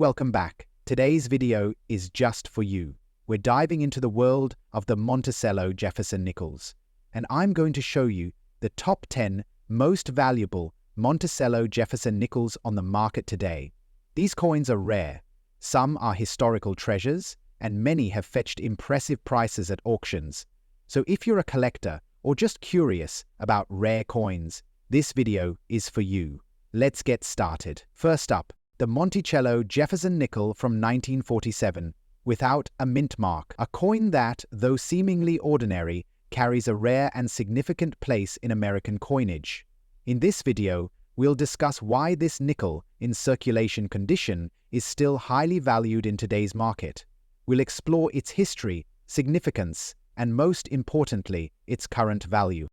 Welcome back. Today's video is just for you. We're diving into the world of the Monticello Jefferson nickels, and I'm going to show you the top 10 most valuable Monticello Jefferson nickels on the market today. These coins are rare, some are historical treasures, and many have fetched impressive prices at auctions. So if you're a collector or just curious about rare coins, this video is for you. Let's get started. First up, the Monticello Jefferson nickel from 1947, without a mint mark, a coin that, though seemingly ordinary, carries a rare and significant place in American coinage. In this video, we'll discuss why this nickel, in circulation condition, is still highly valued in today's market. We'll explore its history, significance, and most importantly, its current value.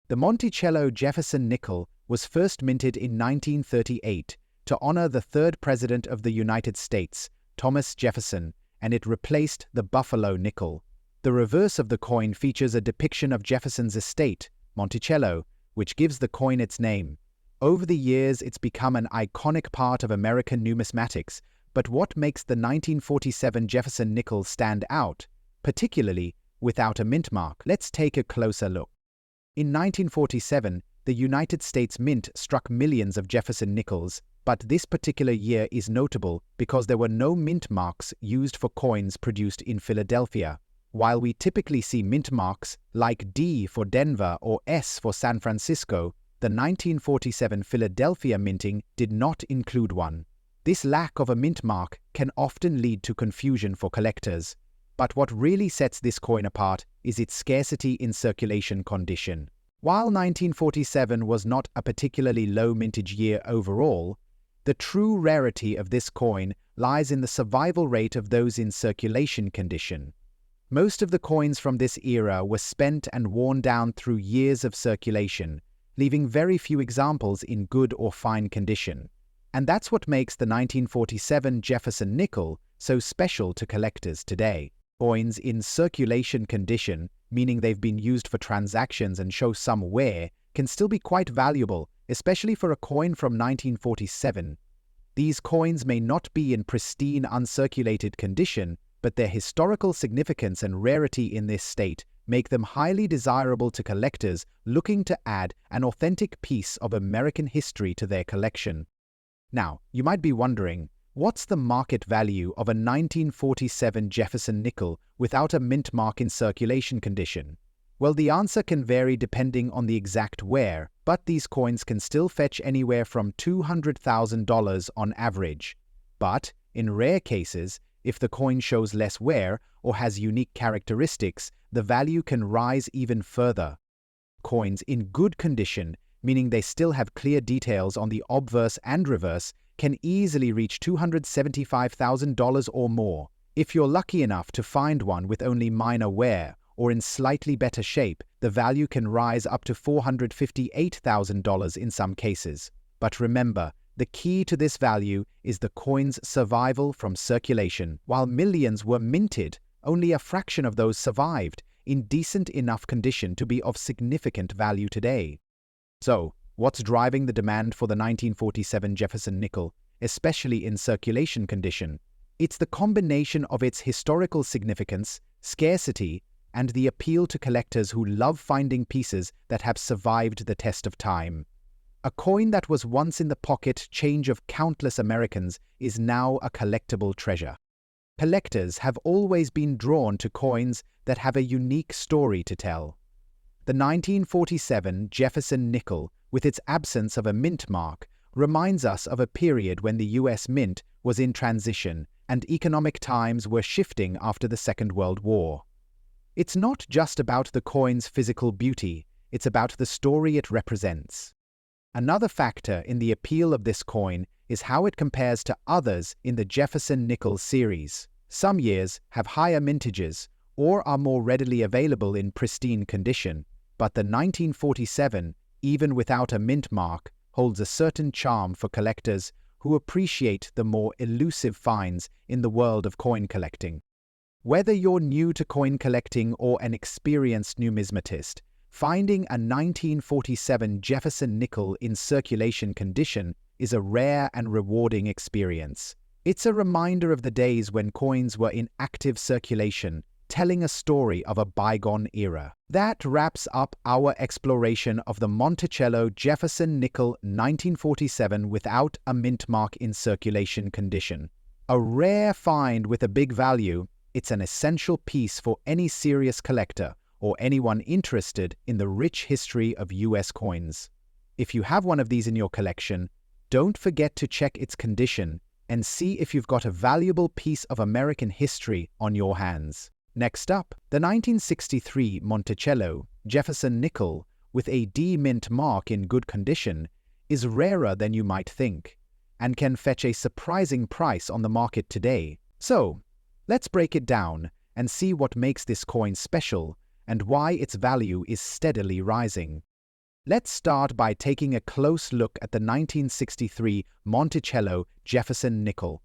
The Monticello Jefferson nickel was first minted in 1938 to honor the third president of the United States, Thomas Jefferson, and it replaced the Buffalo nickel. The reverse of the coin features a depiction of Jefferson's estate, Monticello, which gives the coin its name. Over the years, it's become an iconic part of American numismatics, but what makes the 1947 Jefferson nickel stand out, particularly without a mint mark? Let's take a closer look. In 1947, the United States Mint struck millions of Jefferson nickels, but this particular year is notable because there were no mint marks used for coins produced in Philadelphia. While we typically see mint marks like D for Denver or S for San Francisco, the 1947 Philadelphia minting did not include one. This lack of a mint mark can often lead to confusion for collectors, but what really sets this coin apart is its scarcity in circulation condition. While 1947 was not a particularly low mintage year overall, the true rarity of this coin lies in the survival rate of those in circulation condition. Most of the coins from this era were spent and worn down through years of circulation, leaving very few examples in good or fine condition. And that's what makes the 1947 Jefferson nickel so special to collectors today. Coins in circulation condition, meaning they've been used for transactions and show some wear, can still be quite valuable, especially for a coin from 1947. These coins may not be in pristine, uncirculated condition, but their historical significance and rarity in this state make them highly desirable to collectors looking to add an authentic piece of American history to their collection. Now, you might be wondering, what's the market value of a 1947 Jefferson nickel without a mint mark in circulation condition? Well, the answer can vary depending on the exact wear, but these coins can still fetch anywhere from $200,000 on average. But, in rare cases, if the coin shows less wear or has unique characteristics, the value can rise even further. Coins in good condition, meaning they still have clear details on the obverse and reverse, can easily reach $275,000 or more. If you're lucky enough to find one with only minor wear or in slightly better shape, the value can rise up to $458,000 in some cases. But remember, the key to this value is the coin's survival from circulation. While millions were minted, only a fraction of those survived in decent enough condition to be of significant value today. So, what's driving the demand for the 1947 Jefferson nickel, especially in circulation condition? It's the combination of its historical significance, scarcity, and the appeal to collectors who love finding pieces that have survived the test of time. A coin that was once in the pocket change of countless Americans is now a collectible treasure. Collectors have always been drawn to coins that have a unique story to tell. The 1947 Jefferson nickel, with its absence of a mint mark, reminds us of a period when the US Mint was in transition and economic times were shifting after the Second World War. It's not just about the coin's physical beauty, it's about the story it represents. Another factor in the appeal of this coin is how it compares to others in the Jefferson nickel series. Some years have higher mintages or are more readily available in pristine condition, but the 1947, even without a mint mark, holds a certain charm for collectors who appreciate the more elusive finds in the world of coin collecting. Whether you're new to coin collecting or an experienced numismatist, finding a 1947 Jefferson nickel in circulation condition is a rare and rewarding experience. It's a reminder of the days when coins were in active circulation, telling a story of a bygone era. That wraps up our exploration of the Monticello Jefferson nickel 1947 without a mint mark in circulation condition. A rare find with a big value, it's an essential piece for any serious collector or anyone interested in the rich history of US coins. If you have one of these in your collection, don't forget to check its condition and see if you've got a valuable piece of American history on your hands. Next up, the 1963 Monticello Jefferson nickel with a D mint mark in good condition is rarer than you might think and can fetch a surprising price on the market today. So, let's break it down and see what makes this coin special and why its value is steadily rising. Let's start by taking a close look at the 1963 Monticello Jefferson nickel.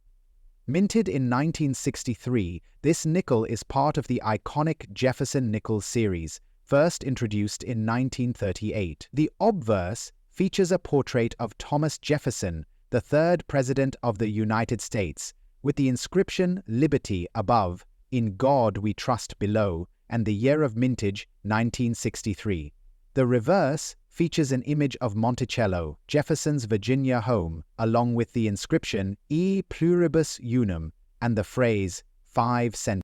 Minted in 1963, this nickel is part of the iconic Jefferson nickel series, first introduced in 1938. The obverse features a portrait of Thomas Jefferson, the third President of the United States, with the inscription Liberty above, In God We Trust below, and the year of mintage 1963. The reverse features an image of Monticello, Jefferson's Virginia home, along with the inscription E pluribus unum and the phrase 5 cents.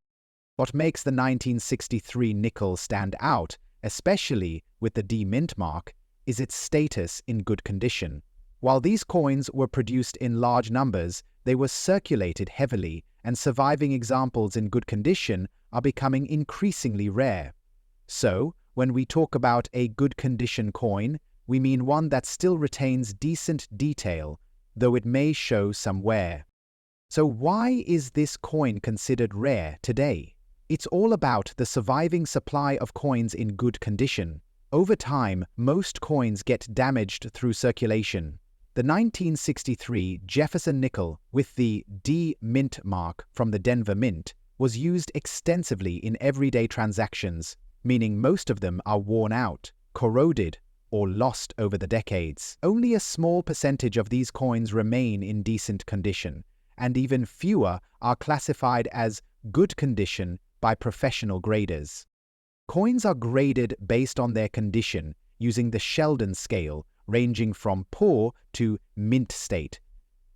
What makes the 1963 nickel stand out, especially with the D mint mark, is its status in good condition. While these coins were produced in large numbers, they were circulated heavily, and surviving examples in good condition are becoming increasingly rare. So, when we talk about a good condition coin, we mean one that still retains decent detail, though it may show some wear. So why is this coin considered rare today? It's all about the surviving supply of coins in good condition. Over time, most coins get damaged through circulation. The 1963 Jefferson nickel with the D mint mark from the Denver Mint was used extensively in everyday transactions, meaning most of them are worn out, corroded, or lost over the decades. Only a small percentage of these coins remain in decent condition, and even fewer are classified as good condition by professional graders. Coins are graded based on their condition using the Sheldon scale, ranging from poor to mint state.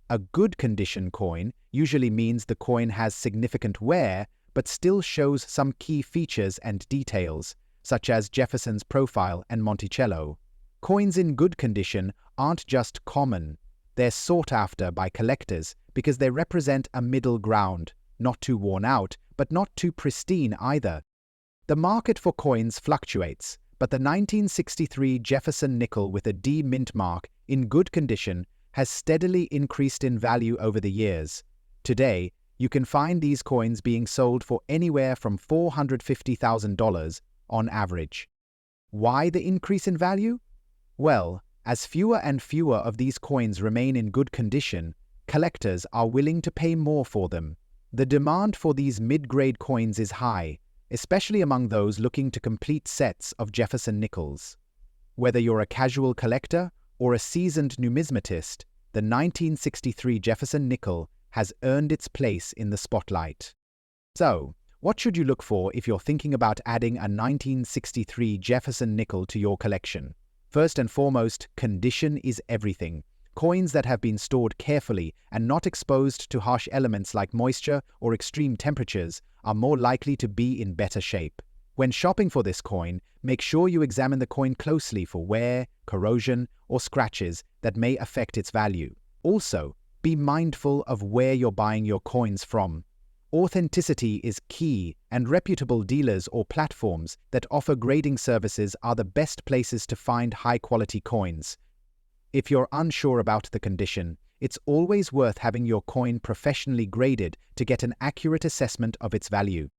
A good condition coin usually means the coin has significant wear but still shows some key features and details, such as Jefferson's profile and Monticello. Coins in good condition aren't just common, they're sought after by collectors because they represent a middle ground, not too worn out, but not too pristine either. The market for coins fluctuates, but the 1963 Jefferson nickel with a D mint mark in good condition has steadily increased in value over the years. Today, you can find these coins being sold for anywhere from $450,000 on average. Why the increase in value? Well, as fewer and fewer of these coins remain in good condition, collectors are willing to pay more for them. The demand for these mid-grade coins is high, especially among those looking to complete sets of Jefferson nickels. Whether you're a casual collector or a seasoned numismatist, the 1963 Jefferson nickel has earned its place in the spotlight. So, what should you look for if you're thinking about adding a 1963 Jefferson nickel to your collection? First and foremost, condition is everything. Coins that have been stored carefully and not exposed to harsh elements like moisture or extreme temperatures are more likely to be in better shape. When shopping for this coin, make sure you examine the coin closely for wear, corrosion, or scratches that may affect its value. Also, be mindful of where you're buying your coins from. Authenticity is key, and reputable dealers or platforms that offer grading services are the best places to find high-quality coins. If you're unsure about the condition, it's always worth having your coin professionally graded to get an accurate assessment of its value.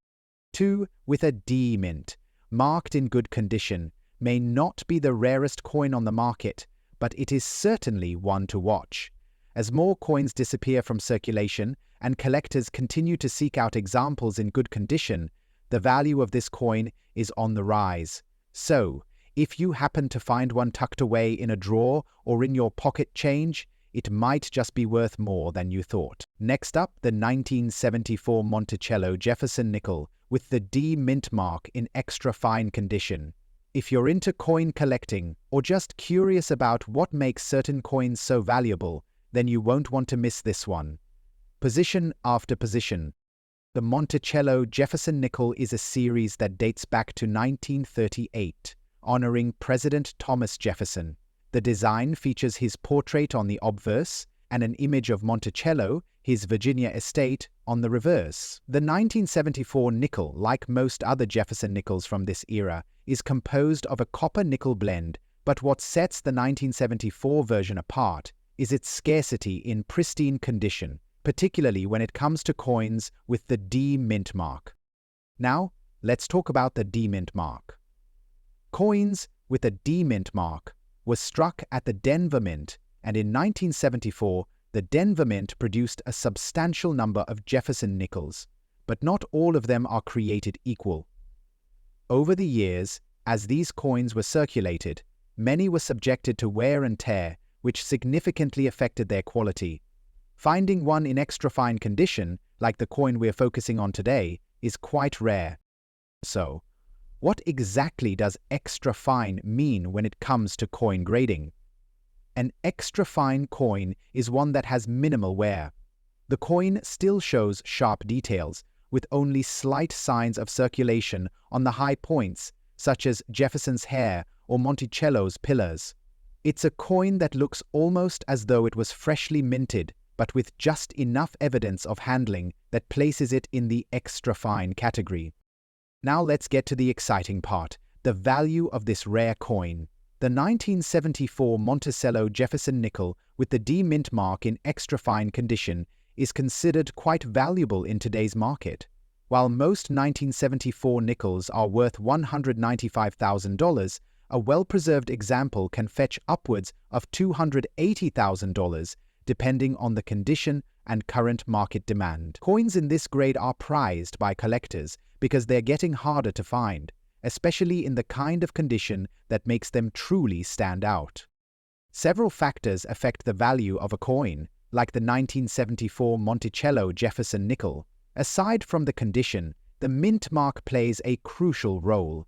2. With a D mint, marked in good condition, may not be the rarest coin on the market, but it is certainly one to watch. As more coins disappear from circulation and collectors continue to seek out examples in good condition, the value of this coin is on the rise. So, if you happen to find one tucked away in a drawer or in your pocket change, it might just be worth more than you thought. Next up, the 1974 Monticello Jefferson nickel with the D mint mark in extra fine condition. If you're into coin collecting or just curious about what makes certain coins so valuable, then you won't want to miss this one. Position after position. The Monticello Jefferson nickel is a series that dates back to 1938, honoring President Thomas Jefferson. The design features his portrait on the obverse and an image of Monticello, his Virginia estate, on the reverse. The 1974 nickel, like most other Jefferson nickels from this era, is composed of a copper-nickel blend, but what sets the 1974 version apart is its scarcity in pristine condition, particularly when it comes to coins with the D mint mark. Now, let's talk about the D mint mark. Coins with a D mint mark were struck at the Denver Mint, and in 1974, the Denver Mint produced a substantial number of Jefferson nickels, but not all of them are created equal. Over the years, as these coins were circulated, many were subjected to wear and tear, which significantly affected their quality. Finding one in extra fine condition, like the coin we're focusing on today, is quite rare. So, what exactly does extra fine mean when it comes to coin grading? An extra fine coin is one that has minimal wear. The coin still shows sharp details, with only slight signs of circulation on the high points, such as Jefferson's hair or Monticello's pillars. It's a coin that looks almost as though it was freshly minted, but with just enough evidence of handling that places it in the extra fine category. Now let's get to the exciting part, the value of this rare coin. The 1974 Monticello Jefferson nickel with the D mint mark in extra fine condition is considered quite valuable in today's market. While most 1974 nickels are worth $195,000, a well-preserved example can fetch upwards of $280,000, depending on the condition and current market demand. Coins in this grade are prized by collectors because they're getting harder to find, especially in the kind of condition that makes them truly stand out. Several factors affect the value of a coin, like the 1974 Monticello Jefferson nickel. Aside from the condition, the mint mark plays a crucial role.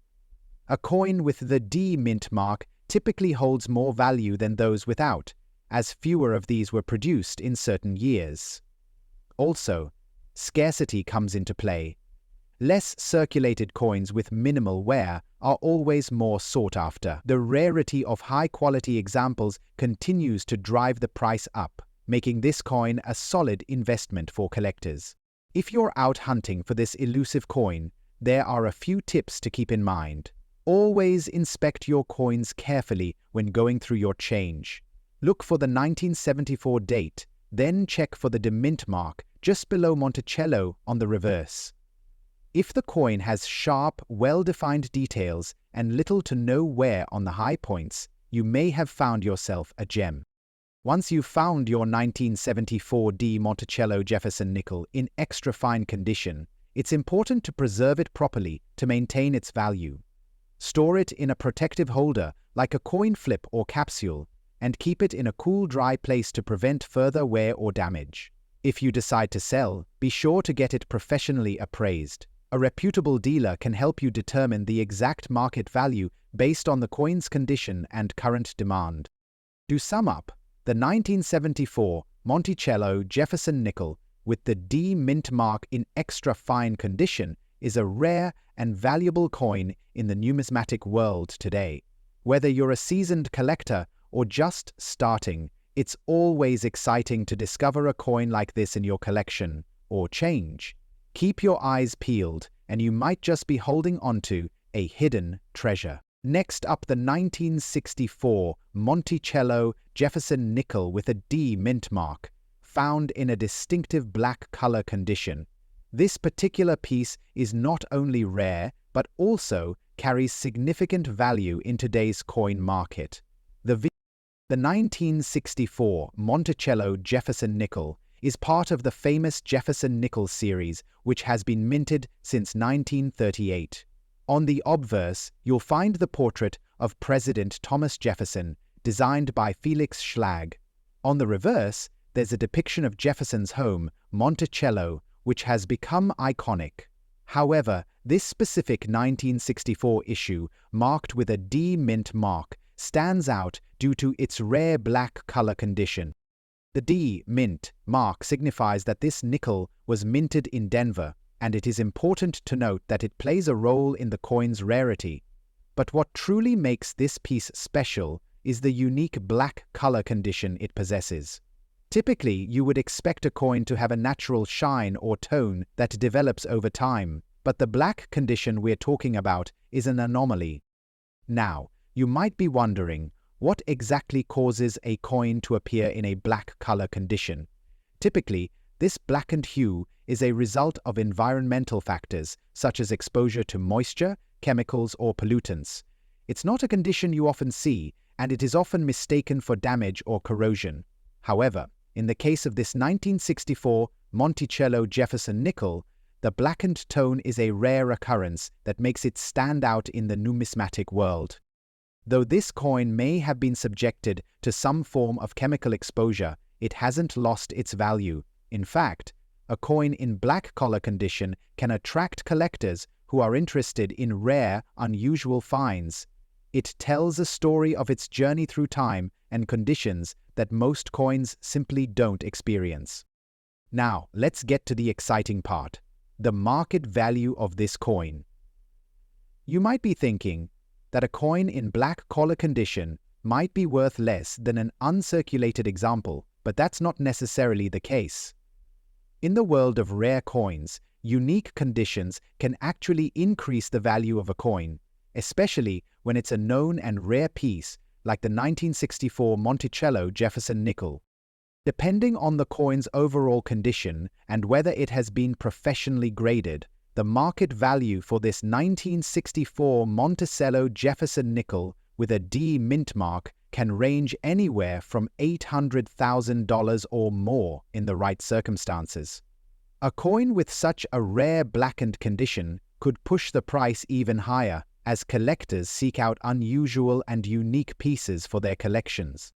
A coin with the D mint mark typically holds more value than those without, as fewer of these were produced in certain years. Also, scarcity comes into play. Less circulated coins with minimal wear are always more sought after. The rarity of high-quality examples continues to drive the price up, making this coin a solid investment for collectors. If you're out hunting for this elusive coin, there are a few tips to keep in mind. Always inspect your coins carefully when going through your change. Look for the 1974 date, then check for the mint mark just below Monticello on the reverse. If the coin has sharp, well-defined details and little to no wear on the high points, you may have found yourself a gem. Once you've found your 1974 D Monticello Jefferson nickel in extra fine condition, it's important to preserve it properly to maintain its value. Store it in a protective holder like a coin flip or capsule, and keep it in a cool, dry place to prevent further wear or damage. If you decide to sell, be sure to get it professionally appraised. A reputable dealer can help you determine the exact market value based on the coin's condition and current demand. To sum up, the 1974 Monticello Jefferson nickel with the D mint mark in extra fine condition is a rare and valuable coin in the numismatic world today. Whether you're a seasoned collector or just starting, it's always exciting to discover a coin like this in your collection or change. Keep your eyes peeled, and you might just be holding onto a hidden treasure. Next up, the 1964 Monticello Jefferson nickel with a D mint mark, found in a distinctive black color condition. This particular piece is not only rare, but also carries significant value in today's coin market. The 1964 Monticello Jefferson nickel is part of the famous Jefferson nickel series, which has been minted since 1938. On the obverse, you'll find the portrait of President Thomas Jefferson, designed by Felix Schlag. On the reverse, there's a depiction of Jefferson's home, Monticello, which has become iconic. However, this specific 1964 issue, marked with a D mint mark, stands out due to its rare black color condition. The D mint mark signifies that this nickel was minted in Denver, and it is important to note that it plays a role in the coin's rarity. But what truly makes this piece special is the unique black color condition it possesses. Typically, you would expect a coin to have a natural shine or tone that develops over time, but the black condition we're talking about is an anomaly. Now, you might be wondering, what exactly causes a coin to appear in a black color condition? Typically, this blackened hue is a result of environmental factors such as exposure to moisture, chemicals, or pollutants. It's not a condition you often see, and it is often mistaken for damage or corrosion. However, in the case of this 1964 Monticello Jefferson nickel, the blackened tone is a rare occurrence that makes it stand out in the numismatic world. Though this coin may have been subjected to some form of chemical exposure, it hasn't lost its value. In fact, a coin in black color condition can attract collectors who are interested in rare, unusual finds. It tells a story of its journey through time and conditions that most coins simply don't experience. Now, let's get to the exciting part: the market value of this coin. You might be thinking that a coin in black color condition might be worth less than an uncirculated example, but that's not necessarily the case. In the world of rare coins, unique conditions can actually increase the value of a coin, especially when it's a known and rare piece like the 1964 Monticello Jefferson nickel. Depending on the coin's overall condition and whether it has been professionally graded, the market value for this 1964 Monticello Jefferson nickel with a D mint mark can range anywhere from $800,000 or more in the right circumstances. A coin with such a rare blackened condition could push the price even higher as collectors seek out unusual and unique pieces for their collections.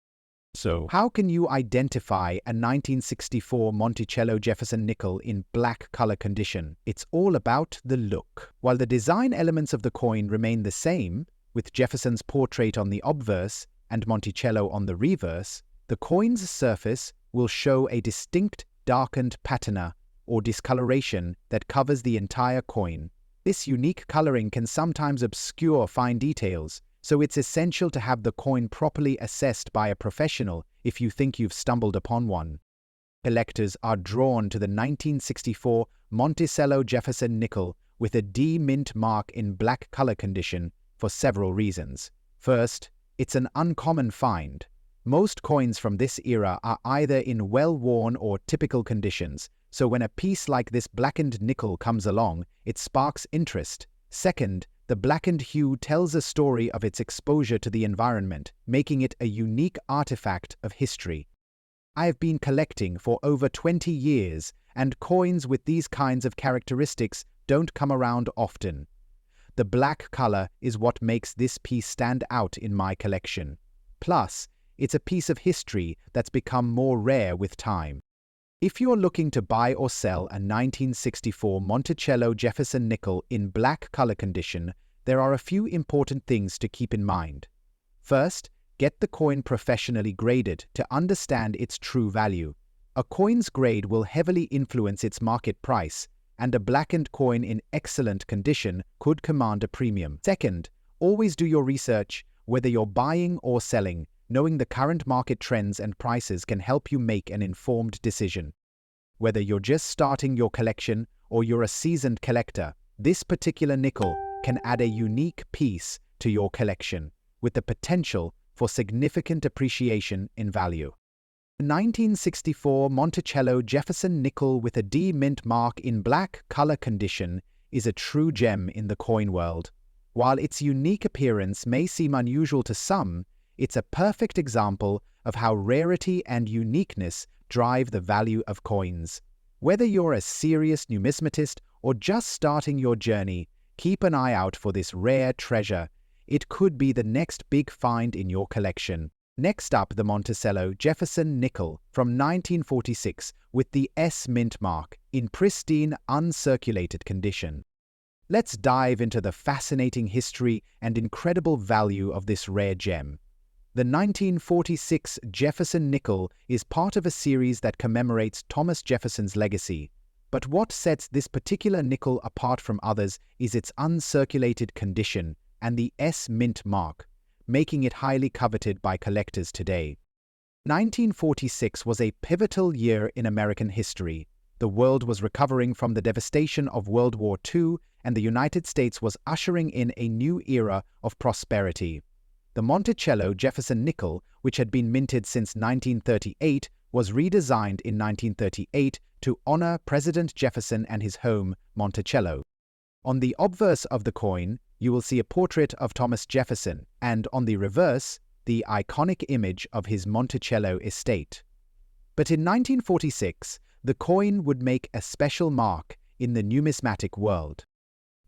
So, how can you identify a 1964 Monticello Jefferson nickel in black color condition? It's all about the look. While the design elements of the coin remain the same, with Jefferson's portrait on the obverse and Monticello on the reverse, the coin's surface will show a distinct darkened patina or discoloration that covers the entire coin. This unique coloring can sometimes obscure fine details, so it's essential to have the coin properly assessed by a professional if you think you've stumbled upon one. Collectors are drawn to the 1964 Monticello Jefferson nickel with a D mint mark in black color condition for several reasons. First, it's an uncommon find. Most coins from this era are either in well-worn or typical conditions, so when a piece like this blackened nickel comes along, it sparks interest. Second, the blackened hue tells a story of its exposure to the environment, making it a unique artifact of history. I have been collecting for over 20 years, and coins with these kinds of characteristics don't come around often. The black color is what makes this piece stand out in my collection. Plus, it's a piece of history that's become more rare with time. If you're looking to buy or sell a 1964 Monticello Jefferson nickel in black color condition, there are a few important things to keep in mind. First, get the coin professionally graded to understand its true value. A coin's grade will heavily influence its market price, and a blackened coin in excellent condition could command a premium. Second, always do your research, whether you're buying or selling. Knowing the current market trends and prices can help you make an informed decision. Whether you're just starting your collection or you're a seasoned collector, this particular nickel can add a unique piece to your collection, with the potential for significant appreciation in value. The 1964 Monticello Jefferson nickel with a D mint mark in black color condition is a true gem in the coin world. While its unique appearance may seem unusual to some, it's a perfect example of how rarity and uniqueness drive the value of coins. Whether you're a serious numismatist or just starting your journey, keep an eye out for this rare treasure. It could be the next big find in your collection. Next up, the Monticello Jefferson nickel from 1946 with the S mint mark in pristine, uncirculated condition. Let's dive into the fascinating history and incredible value of this rare gem. The 1946 Jefferson nickel is part of a series that commemorates Thomas Jefferson's legacy. But what sets this particular nickel apart from others is its uncirculated condition and the S mint mark, making it highly coveted by collectors today. 1946 was a pivotal year in American history. The world was recovering from the devastation of World War II, and the United States was ushering in a new era of prosperity. The Monticello Jefferson nickel, which had been minted since 1938, was redesigned in 1938 to honor President Jefferson and his home, Monticello. On the obverse of the coin, you will see a portrait of Thomas Jefferson, and on the reverse, the iconic image of his Monticello estate. But in 1946, the coin would make a special mark in the numismatic world.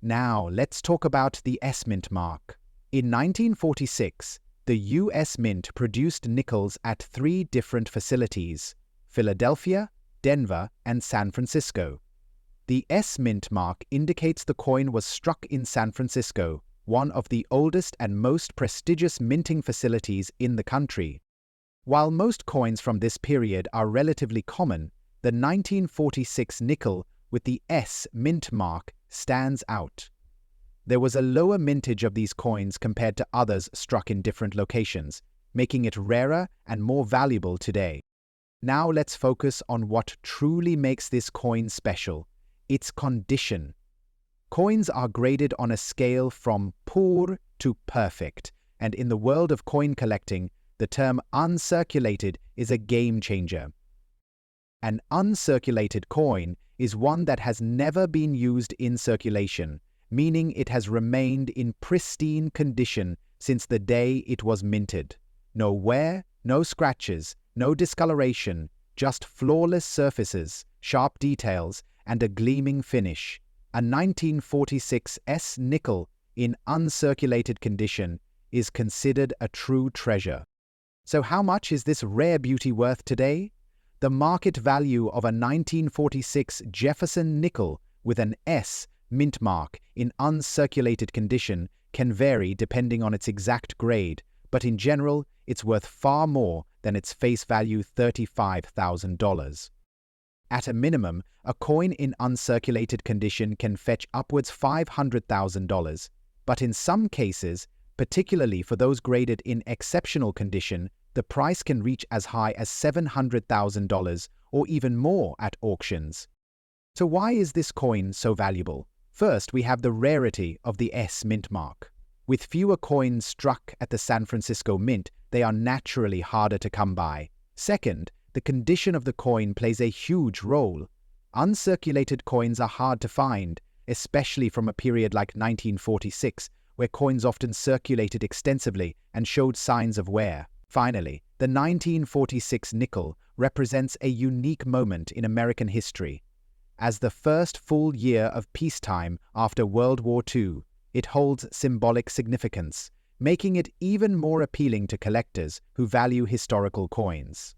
Now, let's talk about the S mint mark. In 1946, the U.S. Mint produced nickels at 3 different facilities: Philadelphia, Denver, and San Francisco. The S mint mark indicates the coin was struck in San Francisco, one of the oldest and most prestigious minting facilities in the country. While most coins from this period are relatively common, the 1946 nickel with the S mint mark stands out. There was a lower mintage of these coins compared to others struck in different locations, making it rarer and more valuable today. Now let's focus on what truly makes this coin special: its condition. Coins are graded on a scale from poor to perfect, and in the world of coin collecting, the term uncirculated is a game changer. An uncirculated coin is one that has never been used in circulation, meaning it has remained in pristine condition since the day it was minted. No wear, no scratches, no discoloration, just flawless surfaces, sharp details, and a gleaming finish. A 1946 S nickel in uncirculated condition is considered a true treasure. So how much is this rare beauty worth today? The market value of a 1946 Jefferson nickel with an S mint mark in uncirculated condition can vary depending on its exact grade, but in general, it's worth far more than its face value $35,000. At a minimum, a coin in uncirculated condition can fetch upwards $500,000, but in some cases, particularly for those graded in exceptional condition, the price can reach as high as $700,000 or even more at auctions. So why is this coin so valuable? First, we have the rarity of the S mint mark. With fewer coins struck at the San Francisco Mint, they are naturally harder to come by. Second, the condition of the coin plays a huge role. Uncirculated coins are hard to find, especially from a period like 1946, where coins often circulated extensively and showed signs of wear. Finally, the 1946 nickel represents a unique moment in American history. As the first full year of peacetime after World War II, it holds symbolic significance, making it even more appealing to collectors who value historical coins.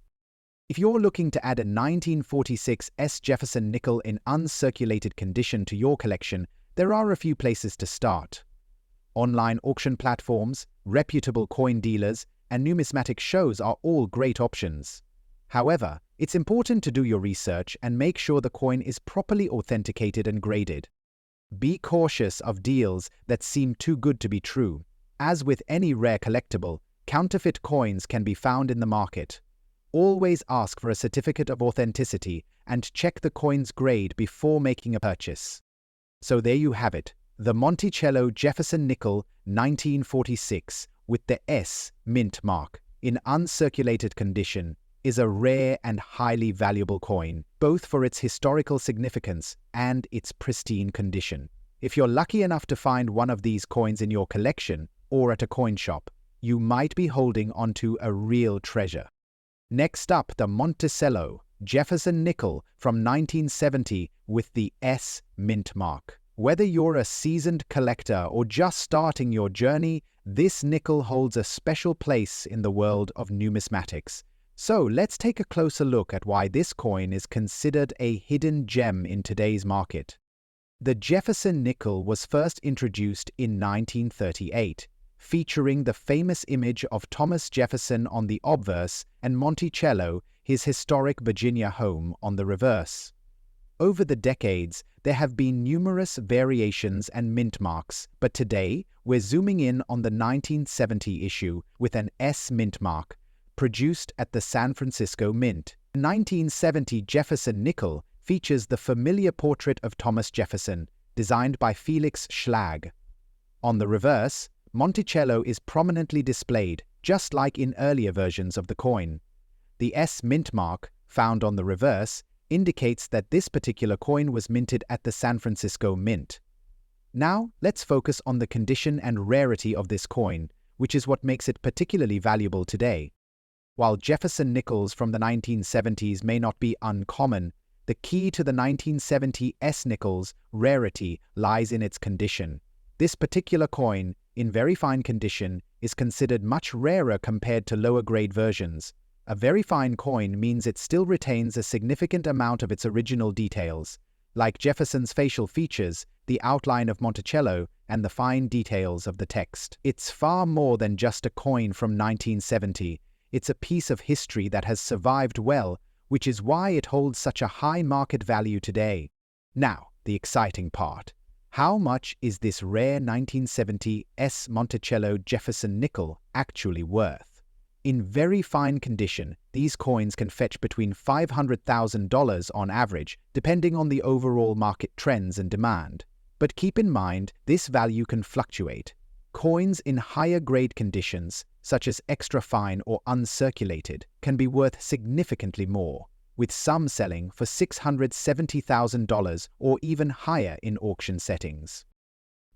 If you're looking to add a 1946 S Jefferson nickel in uncirculated condition to your collection, there are a few places to start. Online auction platforms, reputable coin dealers, and numismatic shows are all great options. However, it's important to do your research and make sure the coin is properly authenticated and graded. Be cautious of deals that seem too good to be true. As with any rare collectible, counterfeit coins can be found in the market. Always ask for a certificate of authenticity and check the coin's grade before making a purchase. So there you have it, the Monticello Jefferson nickel 1946 with the S mint mark in uncirculated condition is a rare and highly valuable coin, both for its historical significance and its pristine condition. If you're lucky enough to find one of these coins in your collection or at a coin shop, you might be holding onto a real treasure. Next up, the Monticello Jefferson nickel from 1970 with the S mint mark. Whether you're a seasoned collector or just starting your journey, this nickel holds a special place in the world of numismatics. So let's take a closer look at why this coin is considered a hidden gem in today's market. The Jefferson nickel was first introduced in 1938, featuring the famous image of Thomas Jefferson on the obverse and Monticello, his historic Virginia home, on the reverse. Over the decades, there have been numerous variations and mint marks, but today we're zooming in on the 1970 issue with an S mint mark, produced at the San Francisco Mint. The 1970 Jefferson nickel features the familiar portrait of Thomas Jefferson, designed by Felix Schlag. On the reverse, Monticello is prominently displayed, just like in earlier versions of the coin. The S mint mark, found on the reverse, indicates that this particular coin was minted at the San Francisco Mint. Now, let's focus on the condition and rarity of this coin, which is what makes it particularly valuable today. While Jefferson nickels from the 1970s may not be uncommon, the key to the 1970 S nickel's rarity lies in its condition. This particular coin, in very fine condition, is considered much rarer compared to lower-grade versions. A very fine coin means it still retains a significant amount of its original details, like Jefferson's facial features, the outline of Monticello, and the fine details of the text. It's far more than just a coin from 1970. It's a piece of history that has survived well, which is why it holds such a high market value today. Now, the exciting part. How much is this rare 1970 S Monticello Jefferson nickel actually worth? In very fine condition, these coins can fetch between $500,000 on average, depending on the overall market trends and demand. But keep in mind, this value can fluctuate. Coins in higher grade conditions, such as extra fine or uncirculated, can be worth significantly more, with some selling for $670,000 or even higher in auction settings.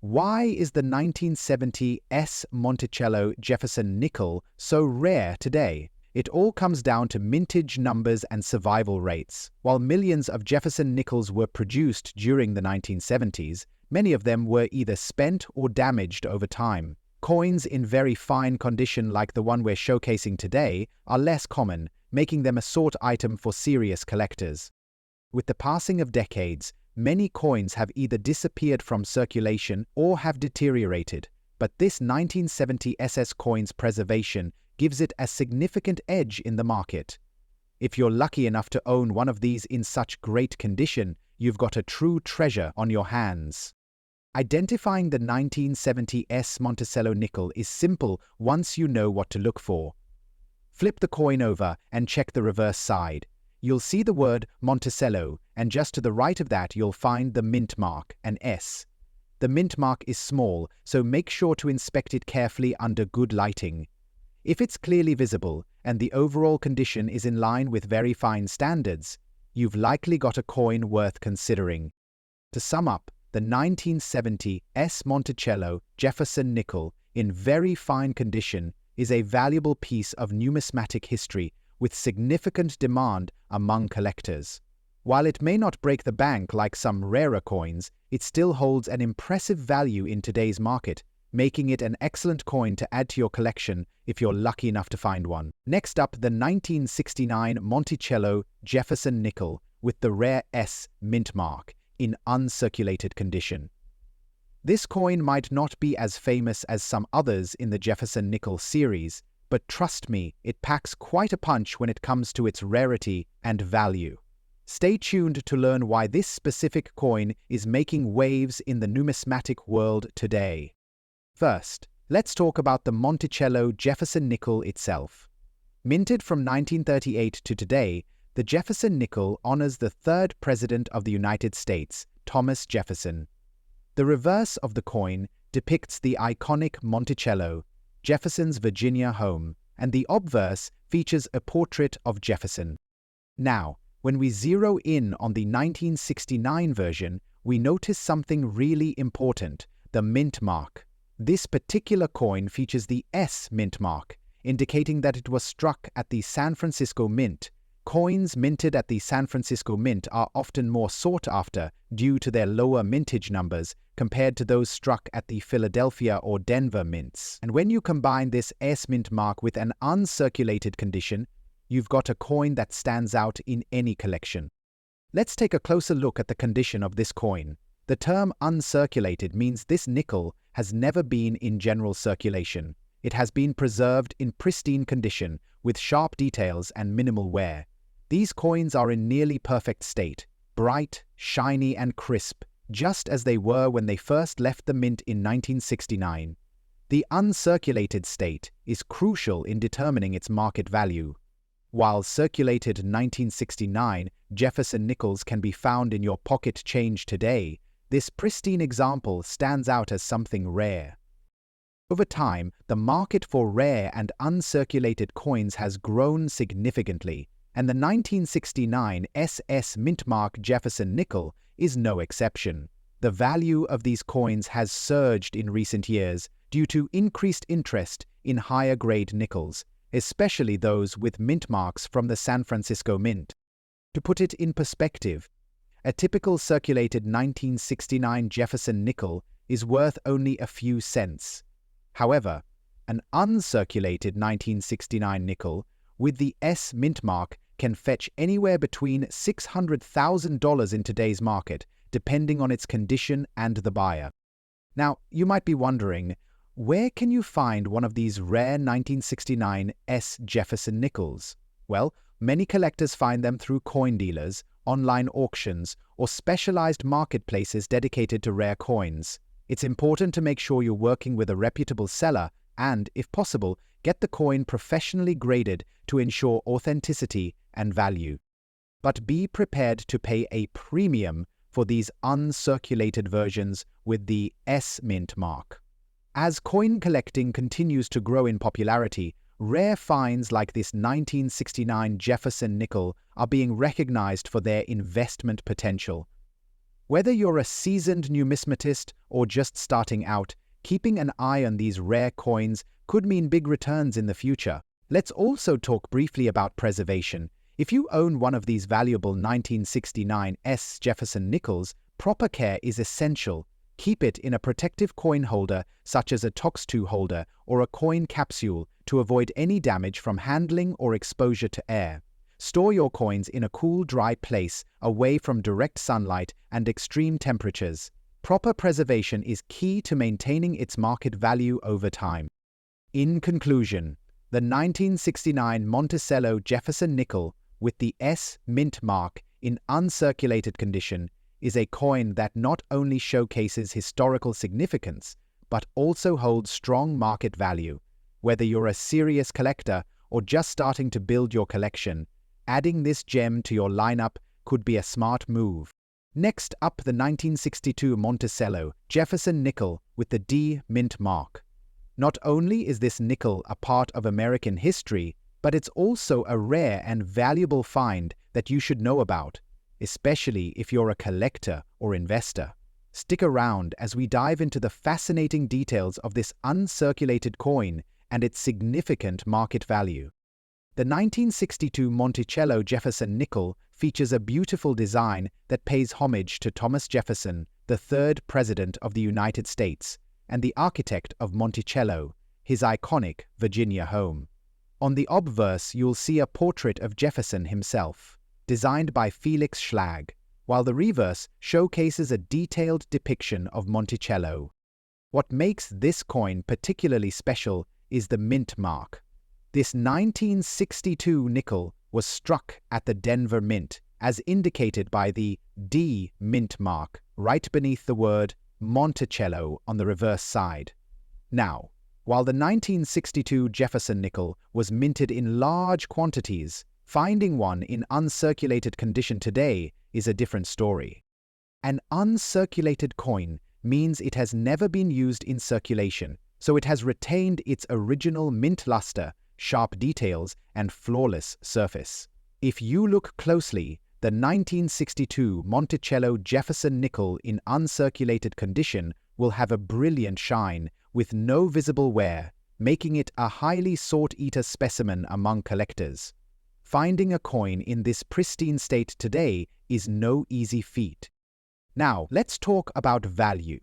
Why is the 1970 S Monticello Jefferson nickel so rare today? It all comes down to mintage numbers and survival rates. While millions of Jefferson nickels were produced during the 1970s, many of them were either spent or damaged over time. Coins in very fine condition like the one we're showcasing today are less common, making them a sought item for serious collectors. With the passing of decades, many coins have either disappeared from circulation or have deteriorated, but this 1970 SS coin's preservation gives it a significant edge in the market. If you're lucky enough to own one of these in such great condition, you've got a true treasure on your hands. Identifying the 1970 S Monticello nickel is simple once you know what to look for. Flip the coin over and check the reverse side. You'll see the word Monticello, and just to the right of that you'll find the mint mark, an S. The mint mark is small, so make sure to inspect it carefully under good lighting. If it's clearly visible, and the overall condition is in line with very fine standards, you've likely got a coin worth considering. To sum up, the 1970 S Monticello Jefferson nickel, in very fine condition, is a valuable piece of numismatic history with significant demand among collectors. While it may not break the bank like some rarer coins, it still holds an impressive value in today's market, making it an excellent coin to add to your collection if you're lucky enough to find one. Next up, the 1969 Monticello Jefferson nickel with the rare S mint mark in uncirculated condition. This coin might not be as famous as some others in the Jefferson nickel series, but trust me, it packs quite a punch when it comes to its rarity and value. Stay tuned to learn why this specific coin is making waves in the numismatic world today. First, let's talk about the Monticello Jefferson nickel itself. Minted from 1938 to today, the Jefferson nickel honors the third President of the United States, Thomas Jefferson. The reverse of the coin depicts the iconic Monticello, Jefferson's Virginia home, and the obverse features a portrait of Jefferson. Now, when we zero in on the 1969 version, we notice something really important, the mint mark. This particular coin features the S mint mark, indicating that it was struck at the San Francisco Mint, Coins minted at the San Francisco Mint are often more sought after due to their lower mintage numbers compared to those struck at the Philadelphia or Denver mints. And when you combine this S mint mark with an uncirculated condition, you've got a coin that stands out in any collection. Let's take a closer look at the condition of this coin. The term uncirculated means this nickel has never been in general circulation. It has been preserved in pristine condition with sharp details and minimal wear. These coins are in nearly perfect state, bright, shiny, and crisp, just as they were when they first left the mint in 1969. The uncirculated state is crucial in determining its market value. While circulated 1969 Jefferson nickels can be found in your pocket change today, this pristine example stands out as something rare. Over time, the market for rare and uncirculated coins has grown significantly, and the 1969 SS Mintmark Jefferson nickel is no exception. The value of these coins has surged in recent years due to increased interest in higher-grade nickels, especially those with mint marks from the San Francisco Mint. To put it in perspective, a typical circulated 1969 Jefferson nickel is worth only a few cents. However, an uncirculated 1969 nickel with the S mint mark can fetch anywhere between $600,000 in today's market, depending on its condition and the buyer. Now, you might be wondering, where can you find one of these rare 1969 S Jefferson nickels? Well, many collectors find them through coin dealers, online auctions, or specialized marketplaces dedicated to rare coins. It's important to make sure you're working with a reputable seller and, if possible, get the coin professionally graded to ensure authenticity and value. But be prepared to pay a premium for these uncirculated versions with the S mint mark. As coin collecting continues to grow in popularity, rare finds like this 1969 Jefferson nickel are being recognized for their investment potential. Whether you're a seasoned numismatist or just starting out, keeping an eye on these rare coins could mean big returns in the future. Let's also talk briefly about preservation. If you own one of these valuable 1969 S Jefferson nickels, proper care is essential. Keep it in a protective coin holder such as a Tox2 holder or a coin capsule to avoid any damage from handling or exposure to air. Store your coins in a cool, dry place away from direct sunlight and extreme temperatures. Proper preservation is key to maintaining its market value over time. In conclusion, the 1969 Monticello Jefferson nickel with the S mint mark in uncirculated condition is a coin that not only showcases historical significance, but also holds strong market value. Whether you're a serious collector or just starting to build your collection, adding this gem to your lineup could be a smart move. Next up, the 1962 Monticello Jefferson nickel with the D mint mark. Not only is this nickel a part of American history, but it's also a rare and valuable find that you should know about, especially if you're a collector or investor. Stick around as we dive into the fascinating details of this uncirculated coin and its significant market value. The 1962 Monticello Jefferson nickel features a beautiful design that pays homage to Thomas Jefferson, the third President of the United States, and the architect of Monticello, his iconic Virginia home. On the obverse, you'll see a portrait of Jefferson himself, designed by Felix Schlag, while the reverse showcases a detailed depiction of Monticello. What makes this coin particularly special is the mint mark. This 1962 nickel was struck at the Denver Mint, as indicated by the D mint mark right beneath the word Monticello on the reverse side. Now, while the 1962 Jefferson nickel was minted in large quantities, finding one in uncirculated condition today is a different story. An uncirculated coin means it has never been used in circulation, so it has retained its original mint luster, sharp details, and flawless surface. If you look closely, the 1962 Monticello Jefferson nickel in uncirculated condition will have a brilliant shine with no visible wear, making it a highly sought-after specimen among collectors. Finding a coin in this pristine state today is no easy feat. Now, let's talk about value.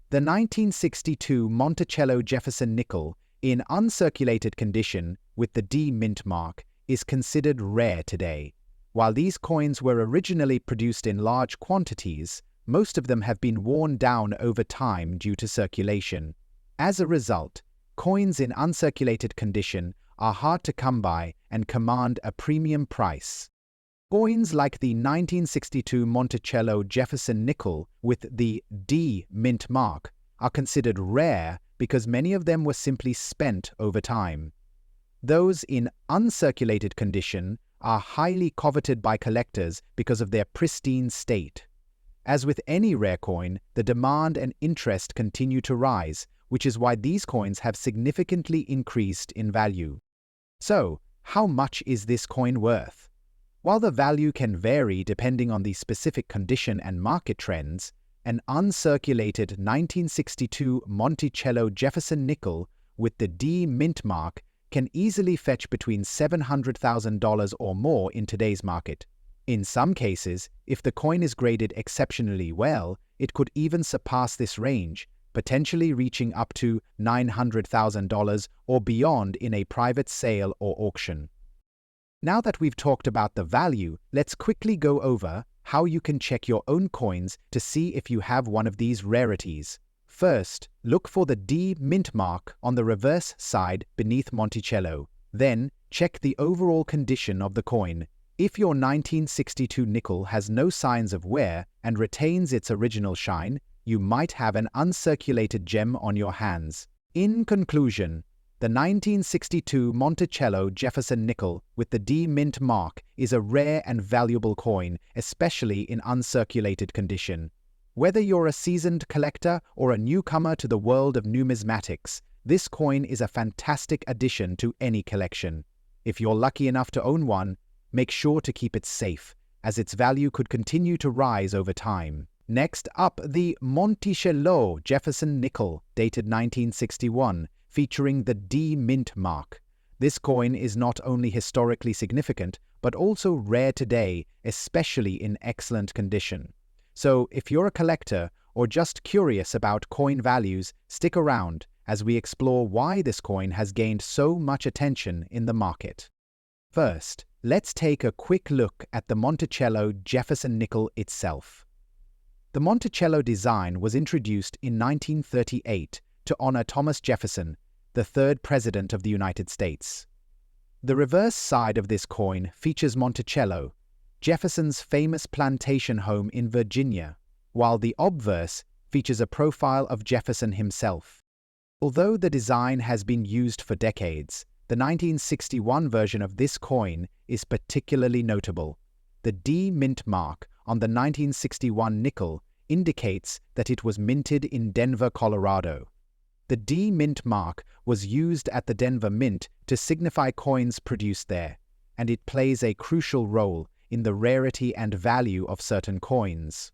The 1962 Monticello Jefferson nickel, in uncirculated condition with the D mint mark, is considered rare today. While these coins were originally produced in large quantities, most of them have been worn down over time due to circulation. As a result, coins in uncirculated condition are hard to come by and command a premium price. Coins like the 1962 Monticello Jefferson nickel with the D mint mark are considered rare because many of them were simply spent over time. Those in uncirculated condition are highly coveted by collectors because of their pristine state. As with any rare coin, the demand and interest continue to rise, which is why these coins have significantly increased in value. So, how much is this coin worth? While the value can vary depending on the specific condition and market trends, an uncirculated 1962 Monticello Jefferson nickel with the D mint mark can easily fetch between $700,000 or more in today's market. In some cases, if the coin is graded exceptionally well, it could even surpass this range, potentially reaching up to $900,000 or beyond in a private sale or auction. Now that we've talked about the value, let's quickly go over how you can check your own coins to see if you have one of these rarities. First, look for the D mint mark on the reverse side beneath Monticello. Then, check the overall condition of the coin. If your 1962 nickel has no signs of wear and retains its original shine, you might have an uncirculated gem on your hands. In conclusion, the 1962 Monticello Jefferson nickel with the D mint mark is a rare and valuable coin, especially in uncirculated condition. Whether you're a seasoned collector or a newcomer to the world of numismatics, this coin is a fantastic addition to any collection. If you're lucky enough to own one, make sure to keep it safe, as its value could continue to rise over time. Next up, the Monticello Jefferson nickel, dated 1961, featuring the D mint mark. This coin is not only historically significant, but also rare today, especially in excellent condition. So, if you're a collector or just curious about coin values, stick around as we explore why this coin has gained so much attention in the market. First, let's take a quick look at the Monticello Jefferson nickel itself. The Monticello design was introduced in 1938 to honor Thomas Jefferson, the third President of the United States. The reverse side of this coin features Monticello, Jefferson's famous plantation home in Virginia, while the obverse features a profile of Jefferson himself. Although the design has been used for decades, the 1961 version of this coin is particularly notable. The D mint mark on the 1961 nickel indicates that it was minted in Denver, Colorado. The D mint mark was used at the Denver Mint to signify coins produced there, and it plays a crucial role in the rarity and value of certain coins.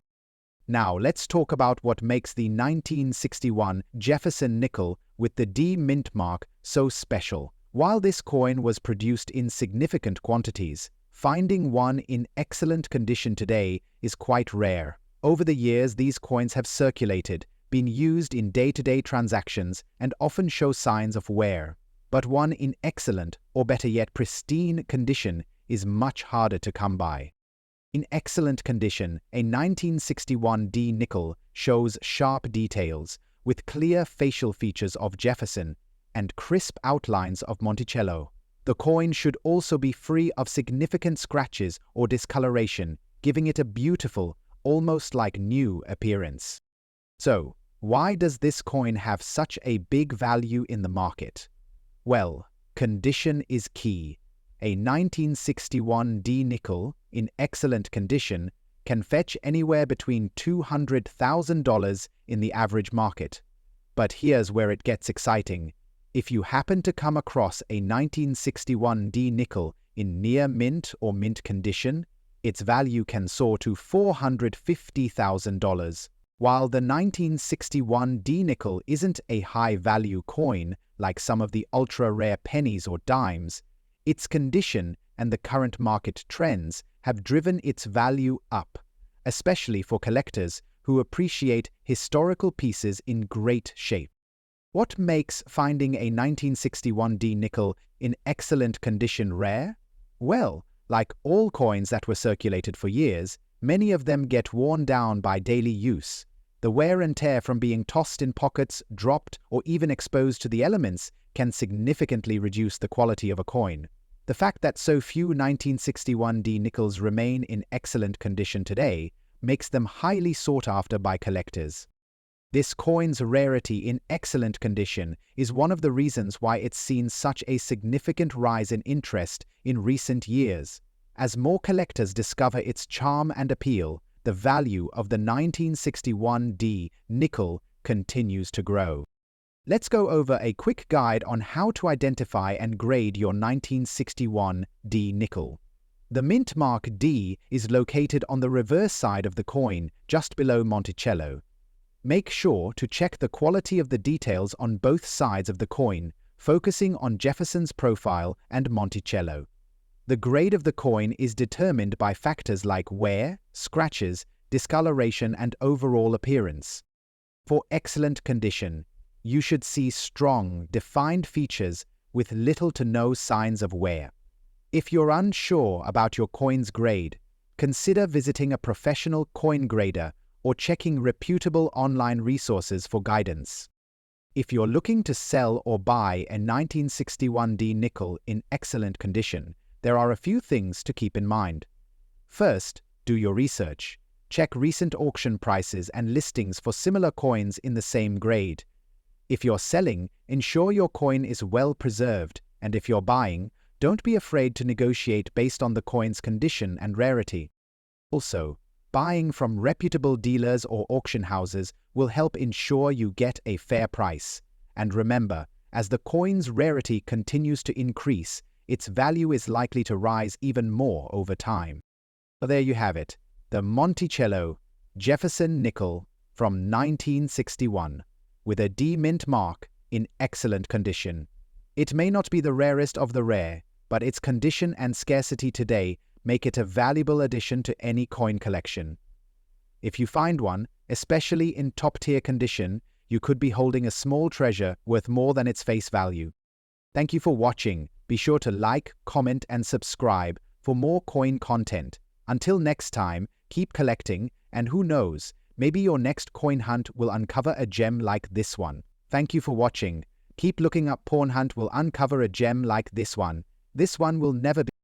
Now, let's talk about what makes the 1961 Jefferson nickel with the D mint mark so special. While this coin was produced in significant quantities, finding one in excellent condition today is quite rare. Over the years, these coins have circulated, been used in day-to-day transactions, and often show signs of wear. But one in excellent, or better yet pristine condition is much harder to come by. In excellent condition, a 1961 D nickel shows sharp details, with clear facial features of Jefferson and crisp outlines of Monticello. The coin should also be free of significant scratches or discoloration, giving it a beautiful, almost like new appearance. So, why does this coin have such a big value in the market? Well, condition is key. A 1961 D nickel in excellent condition can fetch anywhere between $200,000 in the average market. But here's where it gets exciting. If you happen to come across a 1961 D nickel in near mint or mint condition, its value can soar to $450,000. While the 1961 D nickel isn't a high-value coin like some of the ultra-rare pennies or dimes, its condition and the current market trends have driven its value up, especially for collectors who appreciate historical pieces in great shape. What makes finding a 1961D nickel in excellent condition rare? Well, like all coins that were circulated for years, many of them get worn down by daily use. The wear and tear from being tossed in pockets, dropped, or even exposed to the elements can significantly reduce the quality of a coin. The fact that so few 1961D nickels remain in excellent condition today makes them highly sought after by collectors. This coin's rarity in excellent condition is one of the reasons why it's seen such a significant rise in interest in recent years. As more collectors discover its charm and appeal, the value of the 1961D nickel continues to grow. Let's go over a quick guide on how to identify and grade your 1961D nickel. The mint mark D is located on the reverse side of the coin, just below Monticello. Make sure to check the quality of the details on both sides of the coin, focusing on Jefferson's profile and Monticello. The grade of the coin is determined by factors like wear, scratches, discoloration, and overall appearance. For excellent condition, you should see strong, defined features with little to no signs of wear. If you're unsure about your coin's grade, consider visiting a professional coin grader or checking reputable online resources for guidance. If you're looking to sell or buy a 1961D nickel in excellent condition, there are a few things to keep in mind. First, do your research. Check recent auction prices and listings for similar coins in the same grade. If you're selling, ensure your coin is well preserved, and if you're buying, don't be afraid to negotiate based on the coin's condition and rarity. Also, buying from reputable dealers or auction houses will help ensure you get a fair price. And remember, as the coin's rarity continues to increase, its value is likely to rise even more over time. So there you have it, the Monticello Jefferson nickel from 1961, with a D mint mark in excellent condition. It may not be the rarest of the rare, but its condition and scarcity today make it a valuable addition to any coin collection. If you find one, especially in top-tier condition, you could be holding a small treasure worth more than its face value. Thank you for watching. Be sure to like, comment, and subscribe for more coin content. Until next time, keep collecting, and who knows, maybe your next coin hunt will uncover a gem like this one. Thank you for watching. Keep looking up. Pawn Hunt will uncover a gem like this one. This one will never be